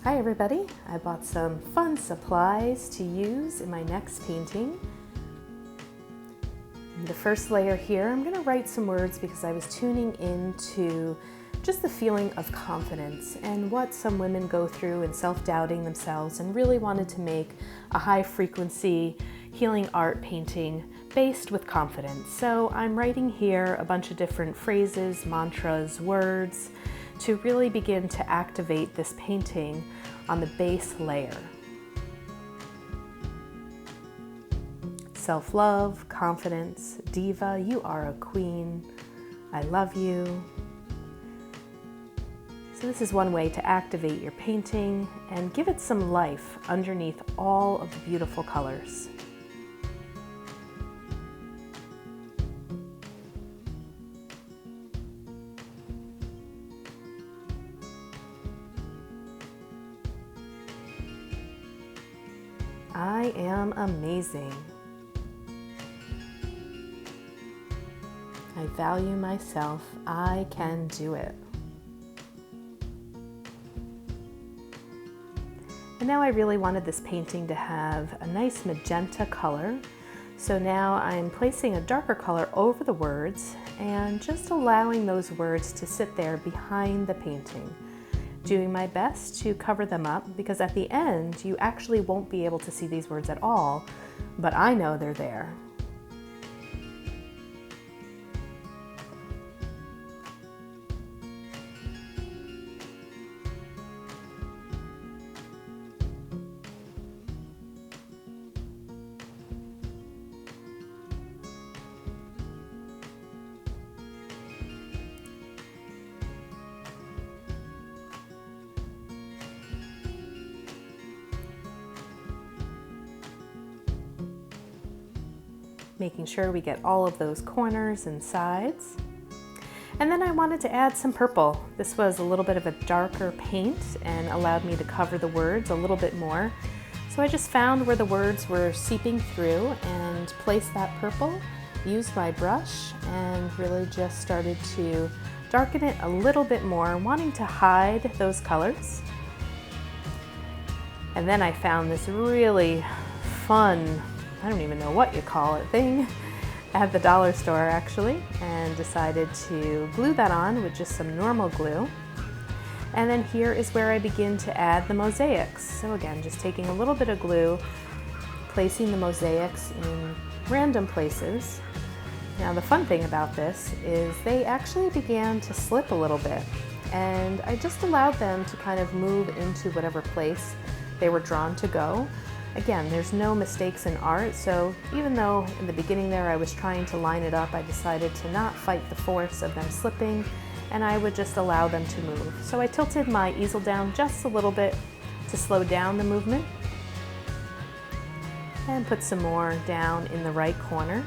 Hi everybody, I bought some fun supplies to use in my next painting. In the first layer here, I'm going to write some words because I was tuning into just the feeling of confidence and what some women go through in self-doubting themselves, and really wanted to make a high frequency healing art painting based with confidence. So I'm writing here a bunch of different phrases, mantras, words, to really begin to activate this painting on the base layer. Self-love, confidence, diva, you are a queen, I love you. So this is one way to activate your painting and give it some life underneath all of the beautiful colors. I am amazing. I value myself. I can do it. And now I really wanted this painting to have a nice magenta color. So now I'm placing a darker color over the words and just allowing those words to sit there behind the painting. Doing my best to cover them up, because at the end you actually won't be able to see these words at all, but I know they're there. Making sure we get all of those corners and sides. And then I wanted to add some purple. This was a little bit of a darker paint and allowed me to cover the words a little bit more. So I just found where the words were seeping through and placed that purple, used my brush, and really just started to darken it a little bit more, wanting to hide those colors. And then I found this really fun, I don't even know what you call it, thing at the dollar store actually, and decided to glue that on with just some normal glue. And then here is where I begin to add the mosaics. So again, just taking a little bit of glue, placing the mosaics in random places. Now the fun thing about this is they actually began to slip a little bit, and I just allowed them to kind of move into whatever place they were drawn to go. Again, there's no mistakes in art, so even though in the beginning there I was trying to line it up, I decided to not fight the force of them slipping, and I would just allow them to move. So I tilted my easel down just a little bit to slow down the movement, and put some more down in the right corner.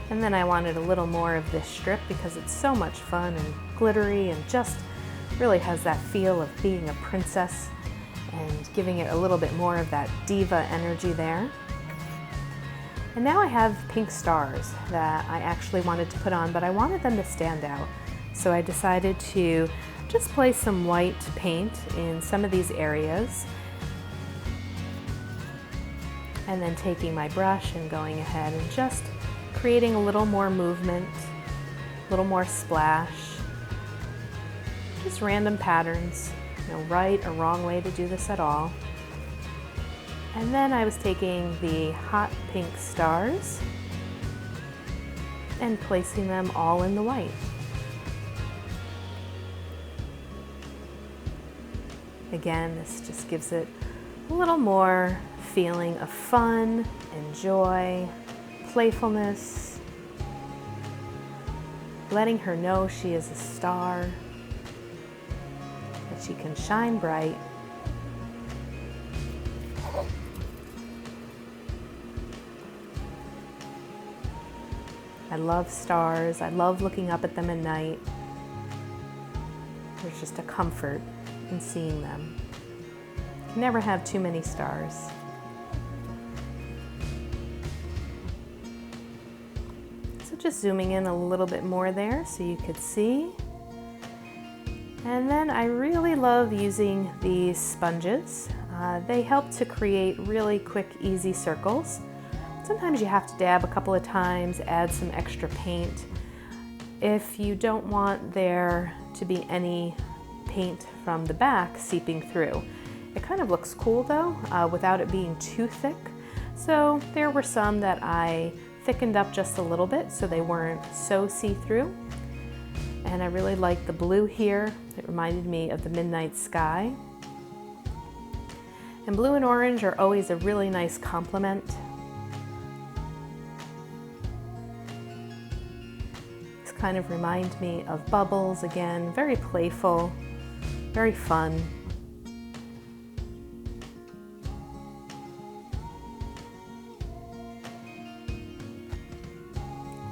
And then I wanted a little more of this strip because it's so much fun and glittery and just really has that feel of being a princess, and giving it a little bit more of that diva energy there. And now I have pink stars that I actually wanted to put on, but I wanted them to stand out. So I decided to just place some white paint in some of these areas, and then taking my brush and going ahead and just creating a little more movement, a little more splash, just random patterns, no right or wrong way to do this at all. And then I was taking the hot pink stars and placing them all in the white. Again, this just gives it a little more feeling of fun and joy, playfulness, letting her know she is a star, that she can shine bright. I love stars. I love looking up at them at night. There's just a comfort in seeing them. You can never have too many stars. So just zooming in a little bit more there so you could see. And then I really love using these sponges. They help to create really quick, easy circles. Sometimes you have to dab a couple of times, add some extra paint. If you don't want there to be any paint from the back seeping through. It kind of looks cool though, without it being too thick. So there were some that I thickened up just a little bit so they weren't so see-through. And I really like the blue here. It reminded me of the midnight sky. And blue and orange are always a really nice complement. These kind of remind me of bubbles again, very playful, very fun.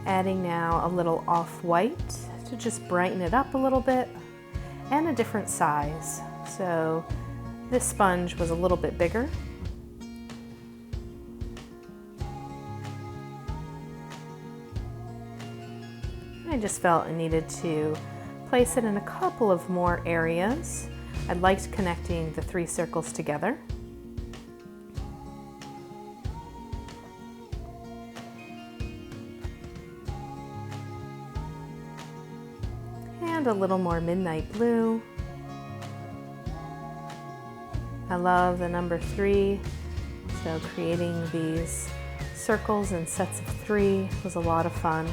Adding now a little off-white to just brighten it up a little bit, and a different size. So this sponge was a little bit bigger. I just felt I needed to place it in a couple of more areas. I liked connecting the three circles together. And a little more midnight blue. I love the number 3, so creating these circles in sets of 3 was a lot of fun.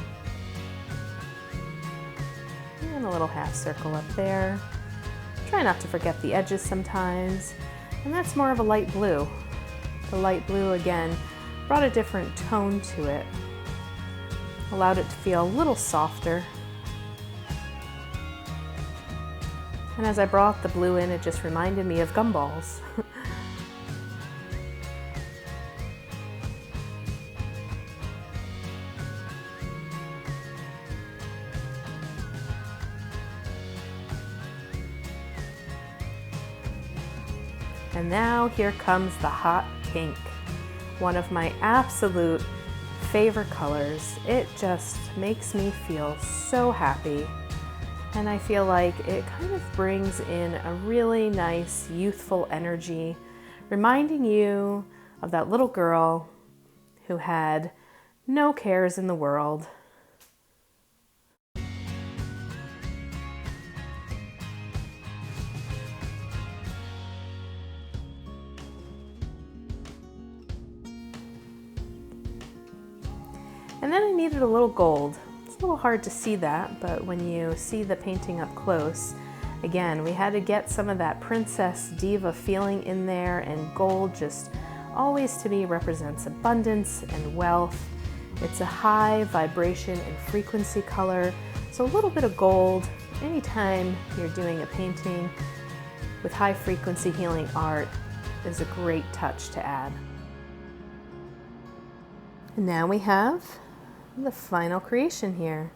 And a little half circle up there. Try not to forget the edges sometimes. And that's more of a light blue. The light blue again brought a different tone to it. Allowed it to feel a little softer. And as I brought the blue in, it just reminded me of gumballs. And now here comes the hot pink, one of my absolute favorite colors. It just makes me feel so happy. And I feel like it kind of brings in a really nice youthful energy, reminding you of that little girl who had no cares in the world. And then I needed a little gold. It's a little hard to see that, but when you see the painting up close, again, we had to get some of that princess diva feeling in there, and gold just always to me represents abundance and wealth. It's a high vibration and frequency color, so a little bit of gold anytime you're doing a painting with high frequency healing art is a great touch to add. And now we have the final creation here.